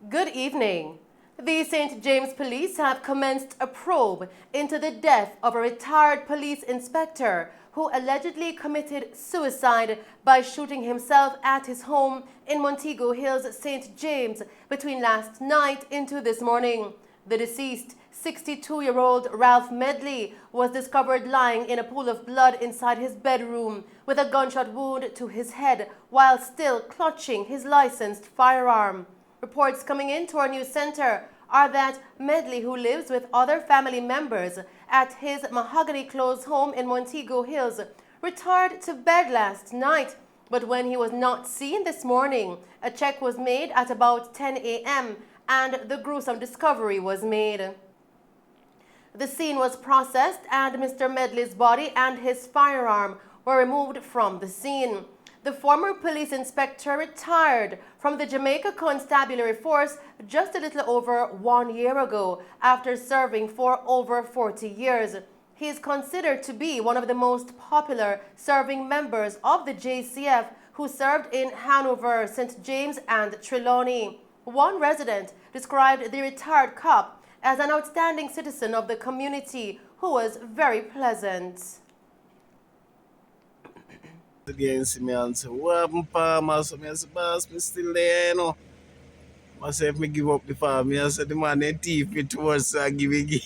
Good evening. The St. James Police have commenced a probe into the death of a retired police inspector who allegedly committed suicide by shooting himself at his home in Montego Hills, St. James, between last night into this morning. The deceased, 62-year-old Ralph Medley, was discovered lying in a pool of blood inside his bedroom with a gunshot wound to his head while still clutching his licensed firearm. Reports coming into our news center are that Medley, who lives with other family members at his mahogany closed home in Montego Hills, retired to bed last night. But when he was not seen this morning, a check was made at about 10 a.m. and the gruesome discovery was made. The scene was processed and Mr. Medley's body and his firearm were removed from the scene. The former police inspector retired from the Jamaica Constabulary Force just a little over 1 year ago after serving for over 40 years. He is considered to be one of the most popular serving members of the JCF who served in Hanover, St. James and Trelawney. One resident described the retired cop as an outstanding citizen of the community who was very pleasant. Against me and say, what happened, farmer? So I say, boss, me still there, you know. I say, if me give up the farm, I say, the man, they thief me towards, so I give it.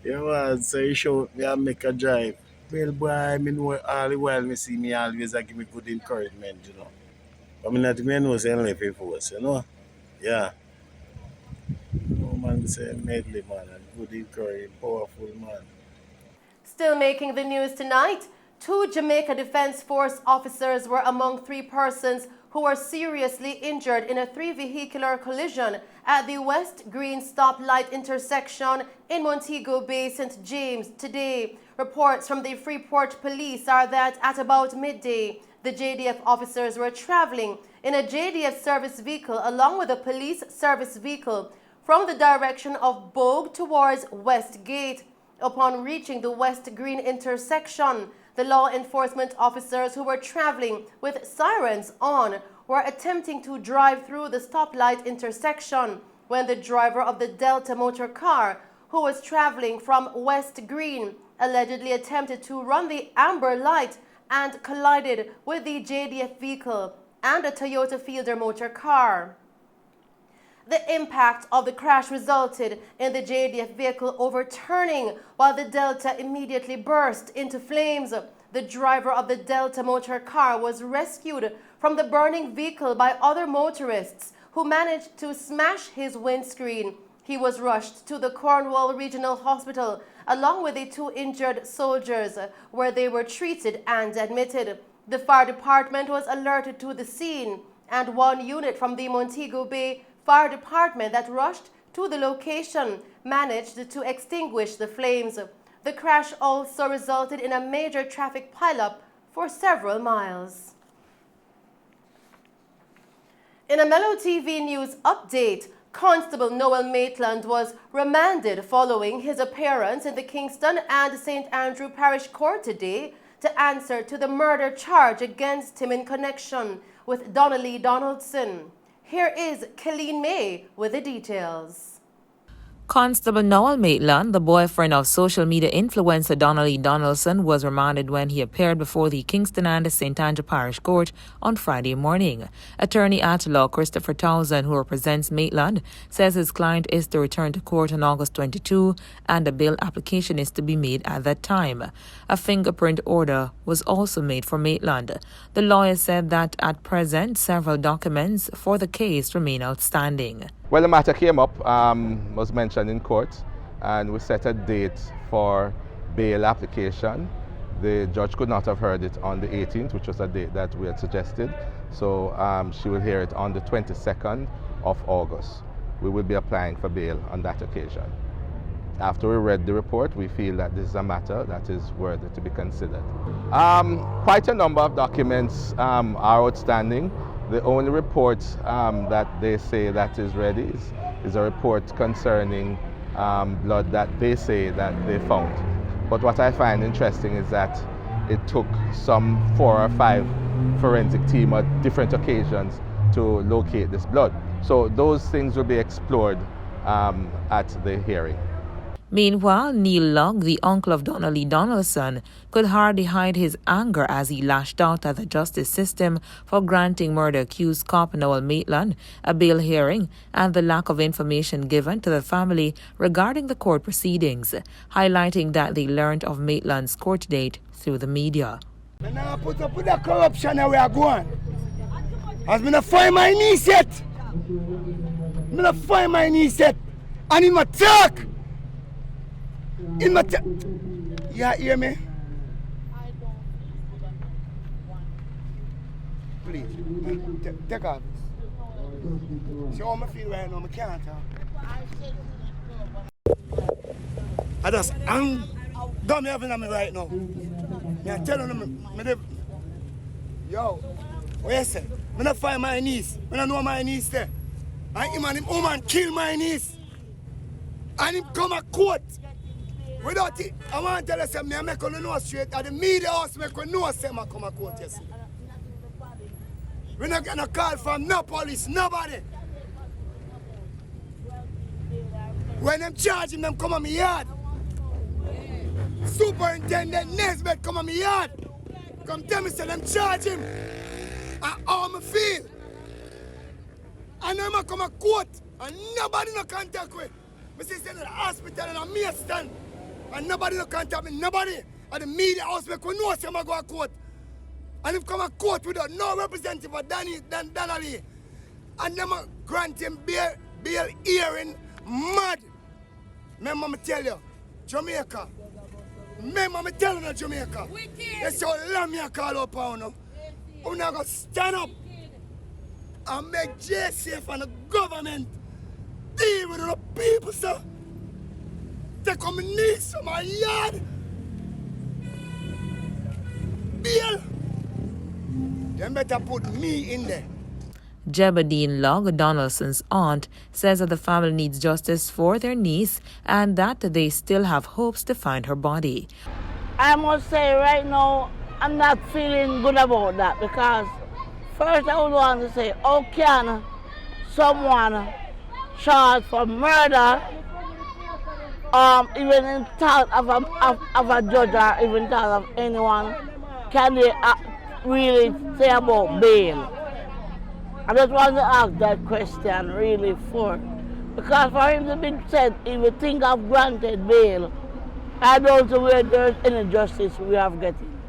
You know, so he showed me and make a drive. Well, boy, I mean, all the while, me see me always give me good encouragement, you know. But I mean, not me know, say, left for force, you know. Yeah. No man say, medley, man, and good encouraging, powerful man. Still making the news tonight, 2 Jamaica Defense Force officers were among 3 persons who were seriously injured in a 3-vehicular collision at the West Green stoplight intersection in Montego Bay, St. James today. Reports from the Freeport Police are that at about midday, the JDF officers were traveling in a JDF service vehicle along with a police service vehicle from the direction of Bogue towards Westgate. Upon reaching the West Green intersection, the law enforcement officers who were traveling with sirens on were attempting to drive through the stoplight intersection when the driver of the Delta motor car, who was traveling from West Green, allegedly attempted to run the amber light and collided with the JDF vehicle and a Toyota Fielder motor car. The impact of the crash resulted in the JDF vehicle overturning while the Delta immediately burst into flames. The driver of the Delta motor car was rescued from the burning vehicle by other motorists who managed to smash his windscreen. He was rushed to the Cornwall Regional Hospital along with the 2 injured soldiers where they were treated and admitted. The fire department was alerted to the scene and 1 unit from the Montego Bay Fire Department that rushed to the location managed to extinguish the flames. The crash also resulted in a major traffic pileup for several miles. In a Mello TV News update, Constable Noel Maitland was remanded following his appearance in the Kingston and St. Andrew Parish Court today to answer to the murder charge against him in connection with Donnelly Donaldson. Here is Killeen May with the details. Constable Noel Maitland, the boyfriend of social media influencer Donnelly Donaldson, was remanded when he appeared before the Kingston and St. Andrew Parish Court on Friday morning. Attorney at law Christopher Townsend, who represents Maitland, says his client is to return to court on August 22 and a bail application is to be made at that time. A fingerprint order was also made for Maitland. The lawyer said that at present several documents for the case remain outstanding. Well, the matter came up, was mentioned in court, and we set a date for bail application. The judge could not have heard it on the 18th, which was a date that we had suggested. So she will hear it on the 22nd of August. We will be applying for bail on that occasion. After we read the report, we feel that this is a matter that is worthy to be considered. Quite a number of documents are outstanding. The only report that they say that is ready is a report concerning blood that they say that they found. But what I find interesting is that it took some 4 or 5 forensic team at different occasions to locate this blood. So those things will be explored at the hearing. Meanwhile, Neil Lugg, the uncle of Donnelly Donaldson, could hardly hide his anger as he lashed out at the justice system for granting murder-accused cop Noel Maitland a bail hearing and the lack of information given to the family regarding the court proceedings, highlighting that they learned of Maitland's court date through the media. I now put up with the corruption and we are going. As me not find my niece yet. Me not find my niece yet. And in my talk. You hear me? Please, take off. See how I feel right now, I can't talk. I just, don't me having on me right now. I'm telling them, yo, what you say? I don't find my niece. I don't know my niece there. And him and him woman kill my niece. And him come a court. Without it, I want to tell you something, I make you know straight. At the media house, make you know say I come a court, you see. We not get no call from no police, nobody. When them charge him, them come on me yard. Superintendent Nesbitt come on me yard. Come tell me say them charge him. And how me feel. And them a come a court. And nobody no contact with. Me say in the hospital and a me stand. And nobody no contact me, nobody. At the media house make we know say I go to court. And if come a court without no representative of Donnelly. And them a grant him bail hearing mad. Remember me tell you, Jamaica. Remember me tell you Jamaica. That's how long me call up on you. We're not going to stand up and make JCF and the government deal with the people, sir. They come in next to my yard. Bill. They better put me in there. Jebediah Lugg, Donaldson's aunt, says that the family needs justice for their niece and that they still have hopes to find her body. I must say right now, I'm not feeling good about that because first I would want to say, how can someone charged for murder even in thought of a judge or even thought of anyone, can they really say about bail? I just want to ask that question really for, because for him to be said, he would think of granted bail, I don't know where there's any justice we have getting.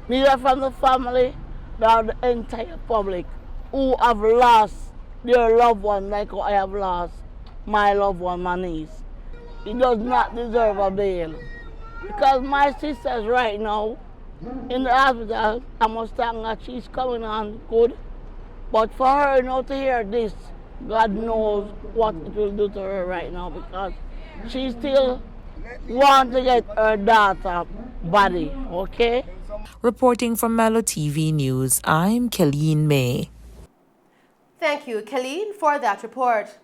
Neither from the family nor the entire public who have lost their loved one like I have lost my loved one, my niece. He does not deserve a bail. Because my sister's right now in the hospital, I must thank her, she's coming on good. But for her not to hear this, God knows what it will do to her right now because she still wants to get her daughter body, okay? Reporting from Mello TV News, I'm Kelleen May. Thank you, Kelleen, for that report.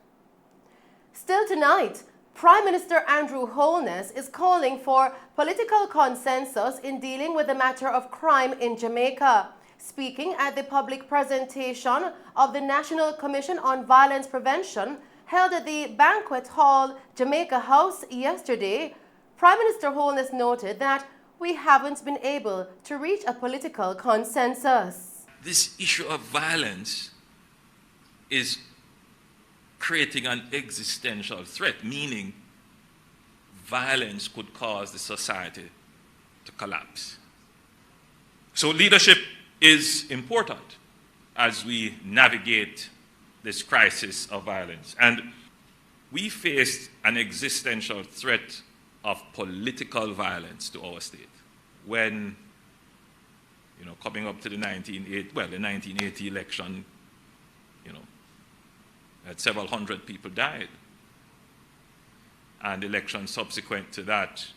Still tonight, Prime Minister Andrew Holness is calling for political consensus in dealing with the matter of crime in Jamaica. Speaking at the public presentation of the National Commission on Violence Prevention held at the Banquet Hall, Jamaica House yesterday, Prime Minister Holness noted that we haven't been able to reach a political consensus. This issue of violence is creating an existential threat, meaning violence could cause the society to collapse. So leadership is important as we navigate this crisis of violence. And we faced an existential threat of political violence to our state when, coming up to the 1980 election, that several hundred people died. And elections subsequent to that,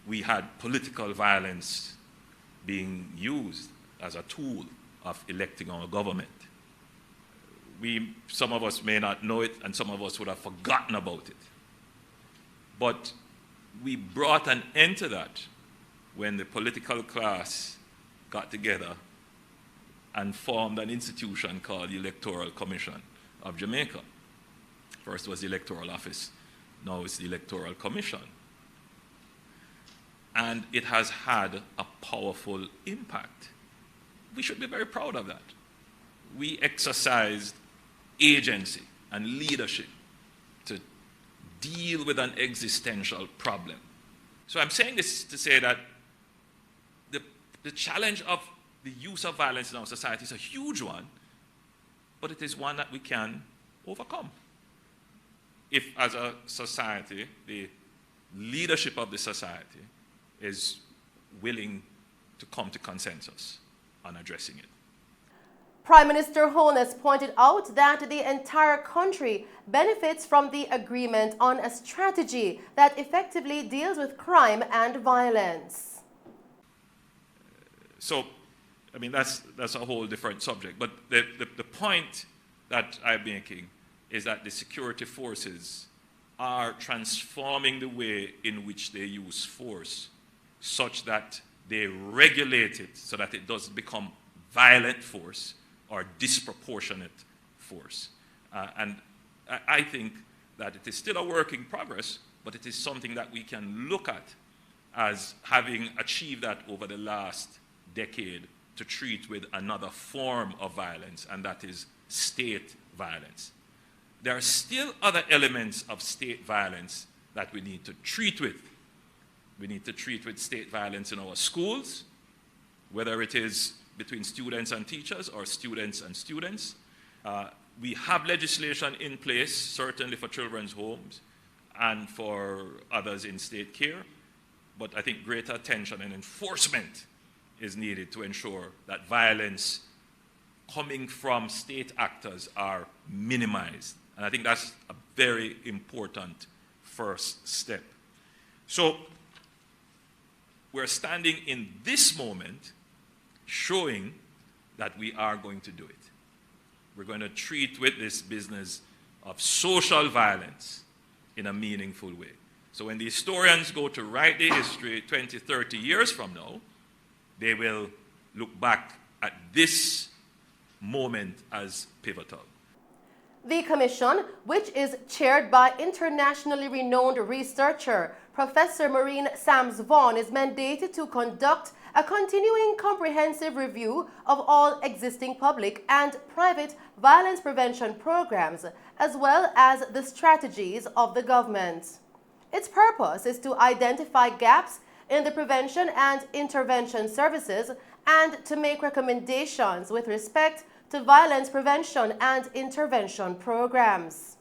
we had political violence being used as a tool of electing our government. Some of us may not know it, and some of us would have forgotten about it. But we brought an end to that when the political class got together and formed an institution called the Electoral Commission of Jamaica. First was the Electoral Office, now it's the Electoral Commission. And it has had a powerful impact. We should be very proud of that. We exercised agency and leadership to deal with an existential problem. So I'm saying this to say that the challenge of the use of violence in our society is a huge one, but it is one that we can overcome. If, as a society, the leadership of the society is willing to come to consensus on addressing it. Prime Minister Holness pointed out that the entire country benefits from the agreement on a strategy that effectively deals with crime and violence. So, I mean, that's a whole different subject. But the point that I'm making is that the security forces are transforming the way in which they use force such that they regulate it so that it doesn't become violent force or disproportionate force. And I think that it is still a work in progress, but it is something that we can look at as having achieved that over the last decade to treat with another form of violence, and that is state violence. There are still other elements of state violence that we need to treat with. We need to treat with state violence in our schools, whether it is between students and teachers or students and students. We have legislation in place, certainly for children's homes and for others in state care, but I think greater attention and enforcement is needed to ensure that violence coming from state actors are minimized. And I think that's a very important first step. So we're standing in this moment showing that we are going to do it. We're going to treat with this business of social violence in a meaningful way. So when the historians go to write the history 20, 30 years from now, they will look back at this moment as pivotal. The commission, which is chaired by internationally renowned researcher Professor Maureen Sams-Vaughan, is mandated to conduct a continuing comprehensive review of all existing public and private violence prevention programs, as well as the strategies of the government. Its purpose is to identify gaps in the prevention and intervention services and to make recommendations with respect to violence prevention and intervention programs.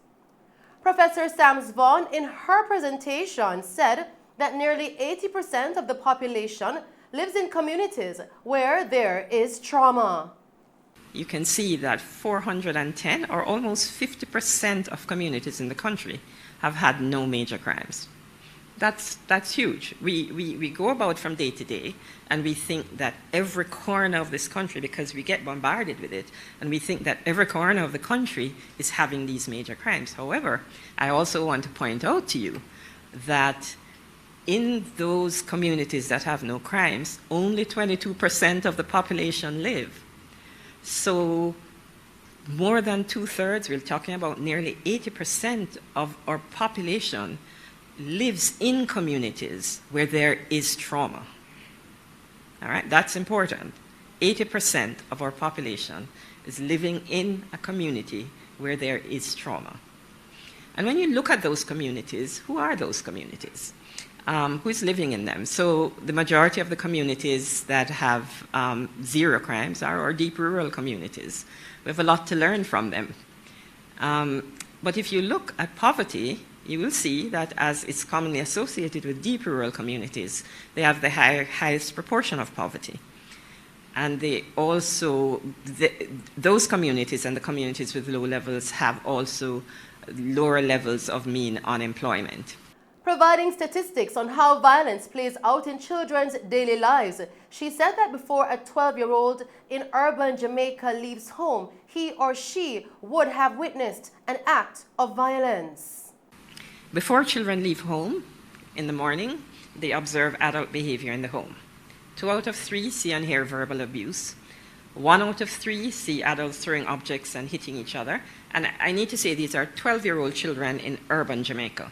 Professor Sams-Vaughan, in her presentation, said that nearly 80% of the population lives in communities where there is trauma. You can see that 410 or almost 50% of communities in the country have had no major crimes. That's huge. We go about from day to day and we think that every corner of this country, because we get bombarded with it, and we think that every corner of the country is having these major crimes. However, I also want to point out to you that in those communities that have no crimes, only 22% of the population live. So more than 2/3, we're talking about nearly 80% of our population lives in communities where there is trauma. All right, that's important. 80% of our population is living in a community where there is trauma. And when you look at those communities, who are those communities? Who is living in them? So the majority of the communities that have zero crimes are our deep rural communities. We have a lot to learn from them. But if you look at poverty, you will see that as it's commonly associated with deep rural communities, they have the highest proportion of poverty. And they also, those communities and the communities with low levels have also lower levels of mean unemployment. Providing statistics on how violence plays out in children's daily lives, she said that before a 12-year-old in urban Jamaica leaves home, he or she would have witnessed an act of violence. Before children leave home in the morning, they observe adult behavior in the home. 2 out of 3 see and hear verbal abuse. 1 out of 3 see adults throwing objects and hitting each other. And I need to say these are 12-year-old children in urban Jamaica.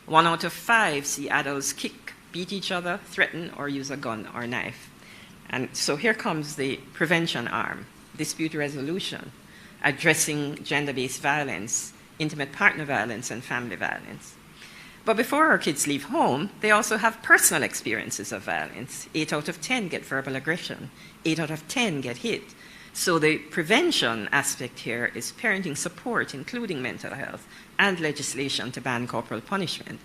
1 out of 5 see adults kick, beat each other, threaten, or use a gun or knife. And so here comes the prevention arm, dispute resolution, addressing gender-based violence, intimate partner violence, and family violence. But before our kids leave home, they also have personal experiences of violence. 8 out of 10 get verbal aggression. 8 out of 10 get hit. So the prevention aspect here is parenting support, including mental health, and legislation to ban corporal punishment.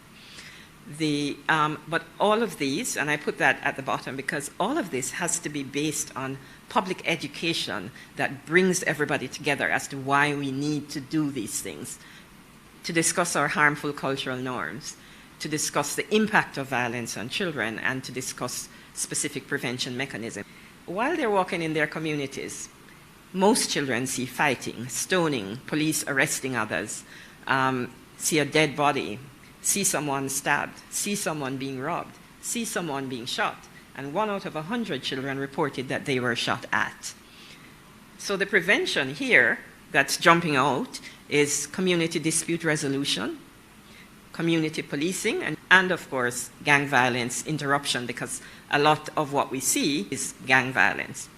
But all of these, and I put that at the bottom because all of this has to be based on public education that brings everybody together as to why we need to do these things, to discuss our harmful cultural norms, to discuss the impact of violence on children, and to discuss specific prevention mechanisms. While they're walking in their communities, most children see fighting, stoning, police arresting others, see a dead body, see someone stabbed, see someone being robbed, see someone being shot, and 1 out of 100 children reported that they were shot at. So the prevention here that's jumping out is community dispute resolution, community policing, and of course, gang violence interruption, because a lot of what we see is gang violence.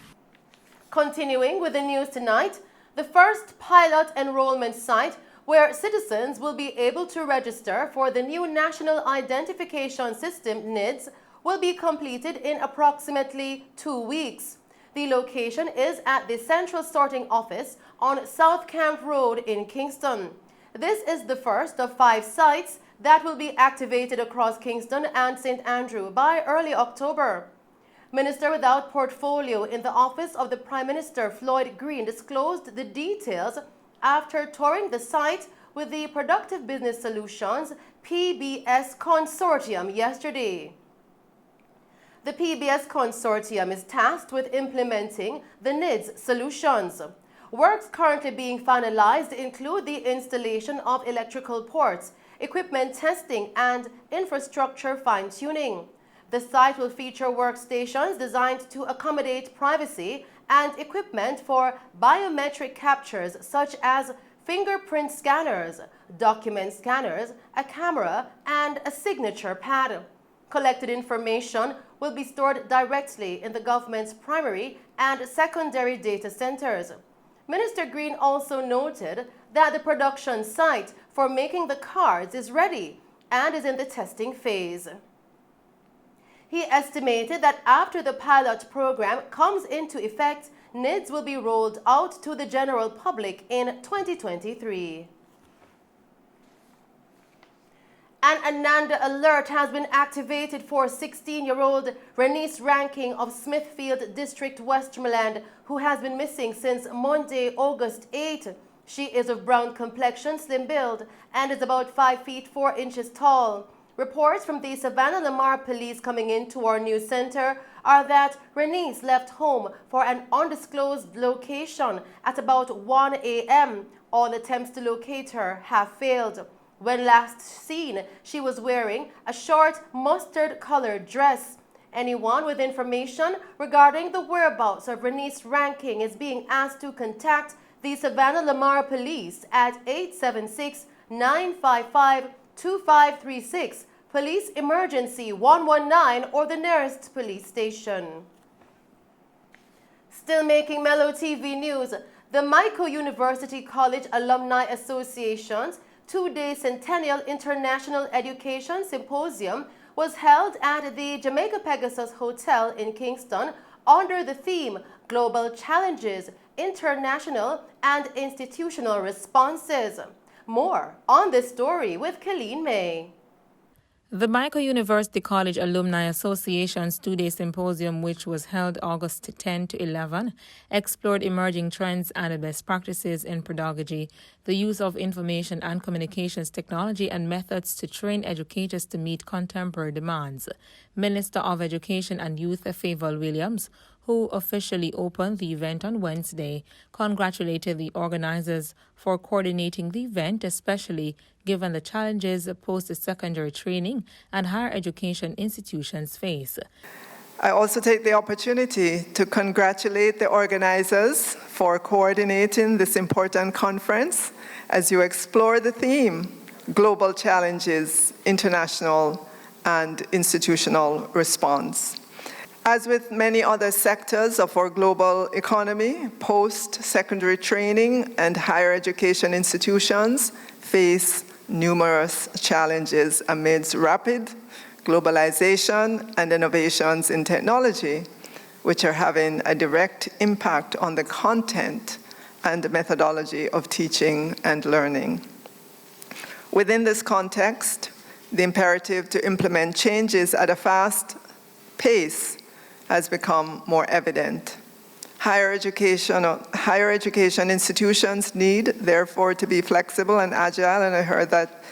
Continuing with the news tonight, the first pilot enrollment site where citizens will be able to register for the new National Identification System, NIDS, will be completed in approximately 2 weeks. The location is at the Central Sorting Office on South Camp Road in Kingston. This is the first of 5 sites that will be activated across Kingston and St. Andrew by early October. Minister without portfolio in the office of the Prime Minister, Floyd Green, disclosed the details after touring the site with the Productive Business Solutions PBS Consortium yesterday. The PBS Consortium is tasked with implementing the NIDS solutions. Works currently being finalized include the installation of electrical ports, equipment testing, and infrastructure fine-tuning. The site will feature workstations designed to accommodate privacy and equipment for biometric captures such as fingerprint scanners, document scanners, a camera, and a signature pad. Collected information will be stored directly in the government's primary and secondary data centers. Minister Green also noted that the production site for making the cards is ready and is in the testing phase. He estimated that after the pilot program comes into effect, NIDS will be rolled out to the general public in 2023. An Ananda alert has been activated for 16-year-old Renice Ranking of Smithfield District, Westmoreland, who has been missing since Monday, August 8. She is of brown complexion, slim build, and is about 5 feet 4 inches tall. Reports from the Savannah Lamar Police coming into our news center are that Renice left home for an undisclosed location at about 1 a.m. All attempts to locate her have failed. When last seen, she was wearing a short mustard-colored dress. Anyone with information regarding the whereabouts of Renice Ranking is being asked to contact the Savannah Lamar Police at 876-955-2536, Police Emergency 119, or the nearest police station. Still making Mello TV news, the Michael University College Alumni Association's 2-day Centennial International Education Symposium was held at the Jamaica Pegasus Hotel in Kingston under the theme Global Challenges, International and Institutional Responses. More on this story with Colleen May. The Michael University College Alumni Association's 2-day symposium, which was held August 10 to 11, explored emerging trends and best practices in pedagogy, the use of information and communications technology, and methods to train educators to meet contemporary demands. Minister of Education and Youth Favour Williams, who officially opened the event on Wednesday, congratulated the organizers for coordinating the event, especially given the challenges post-secondary training and higher education institutions face. I also take the opportunity to congratulate the organizers for coordinating this important conference as you explore the theme, Global Challenges, International and Institutional Response. As with many other sectors of our global economy, post-secondary training and higher education institutions face numerous challenges amidst rapid globalization and innovations in technology, which are having a direct impact on the content and the methodology of teaching and learning. Within this context, the imperative to implement changes at a fast pace has become more evident. Higher education institutions need, therefore, to be flexible and agile, and I heard that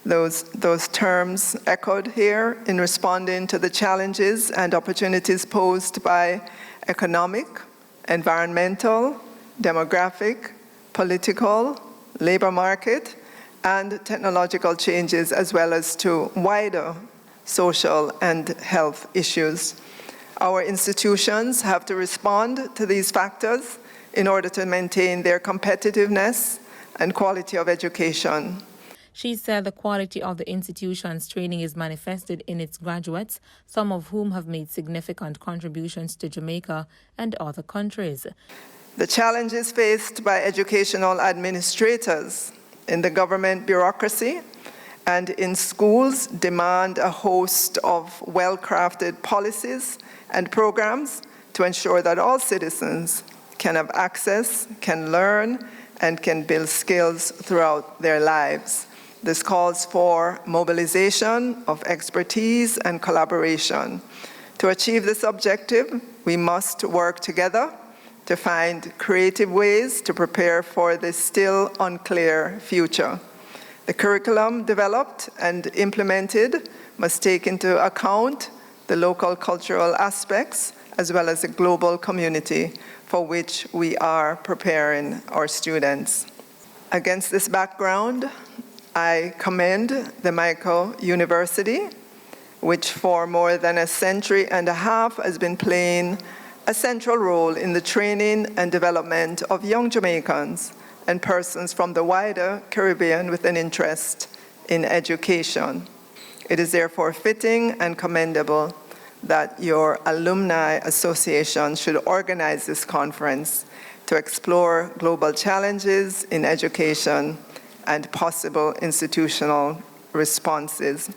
those terms echoed here in responding to the challenges and opportunities posed by economic, environmental, demographic, political, labor market, and technological changes, as well as to wider social and health issues. Our institutions have to respond to these factors in order to maintain their competitiveness and quality of education. She said the quality of the institution's training is manifested in its graduates, some of whom have made significant contributions to Jamaica and other countries. The challenges faced by educational administrators in the government bureaucracy and in schools demand a host of well-crafted policies and programs to ensure that all citizens can have access, can learn, and can build skills throughout their lives. This calls for mobilization of expertise and collaboration. To achieve this objective, we must work together to find creative ways to prepare for this still unclear future. The curriculum developed and implemented must take into account the local cultural aspects as well as the global community for which we are preparing our students. Against this background, I commend the Michael University, which for more than a century and a half has been playing a central role in the training and development of young Jamaicans and persons from the wider Caribbean with an interest in education. It is therefore fitting and commendable that your alumni association should organize this conference to explore global challenges in education and possible institutional responses.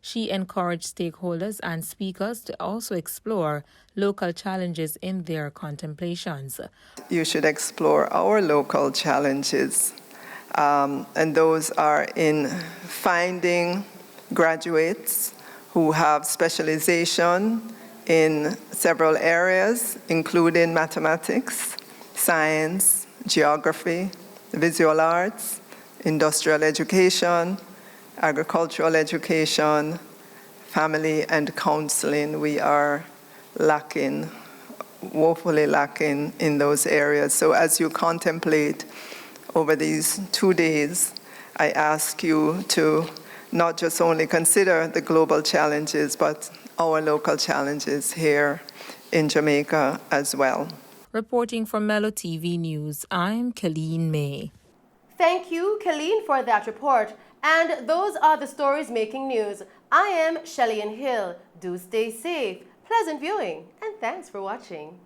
She encouraged stakeholders and speakers to also explore local challenges in their contemplations. You should explore our local challenges, and those are in finding graduates who have specialization in several areas, including mathematics, science, geography, visual arts, industrial education, agricultural education, family and counseling. We are lacking, woefully lacking in those areas. So as you contemplate over these 2 days, I ask you to not just only consider the global challenges, but our local challenges here in Jamaica as well. Reporting from Mello TV News, I'm Colleen May. Thank you, Colleen, for that report. And those are the stories making news. I am Shelley Hill. Do stay safe, pleasant viewing, and thanks for watching.